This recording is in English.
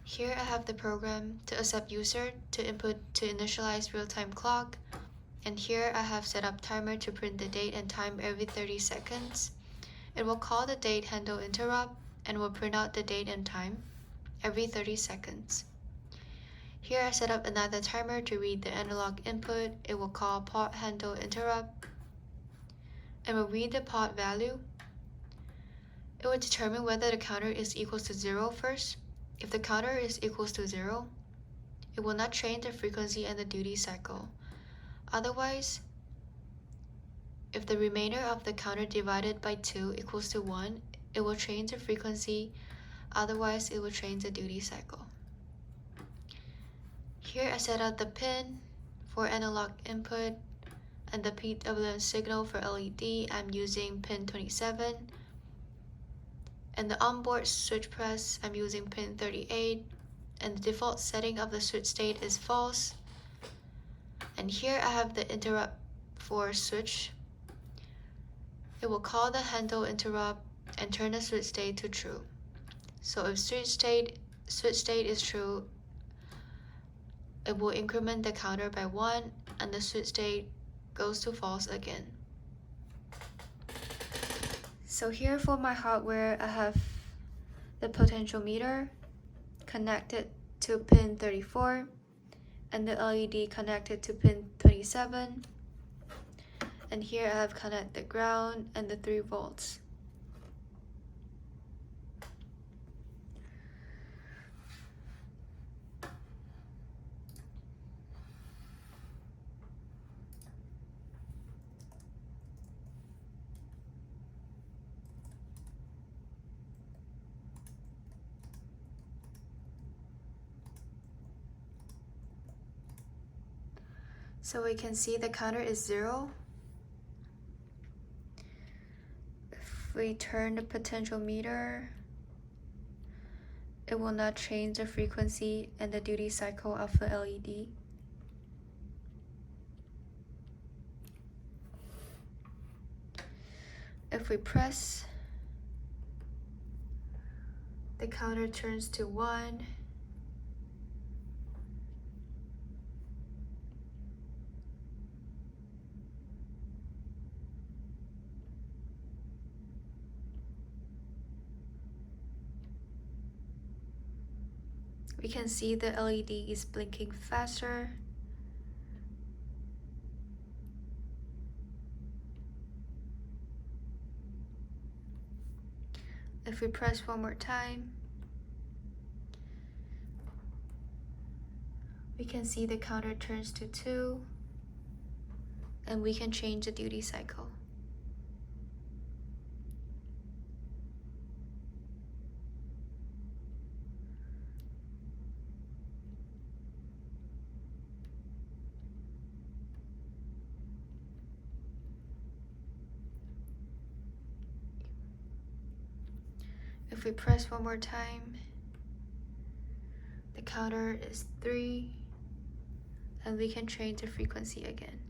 Here I have the program to accept user to input to initialize real-time clock, and here I have set up timer to print the date and time every 30 seconds. It will call the date handle interrupt and will print out the date and time every 30 seconds. Here I set up another timer to read the analog input. It will call pod handle interrupt and will read the pod value. It will determine whether the counter is equals to 0 first. If the counter is equals to 0, it will not change the frequency and the duty cycle. Otherwise, if the remainder of the counter divided by 2 equals to 1, it will change the frequency. Otherwise, it will change the duty cycle. Here I set out the pin for analog input and the PWM signal for LED. I'm using pin 27. And the onboard switch press, I'm using pin 38. And the default setting of the switch state is false. And here I have the interrupt for switch. It will call the handle interrupt and turn the switch state to true. So if switch state is true, it will increment the counter by 1 and the switch state goes to false again. So here for my hardware, I have the potentiometer connected to pin 34 and the LED connected to pin 27. And here I have connected the ground and the 3 volts. So we can see the counter is 0. If we turn the potentiometer, it will not change the frequency and the duty cycle of the LED. If we press, the counter turns to 1. We can see the LED is blinking faster. If we press one more time, we can see the counter turns to 2, and we can change the duty cycle. If we press one more time, the counter is 3, and we can change the frequency again.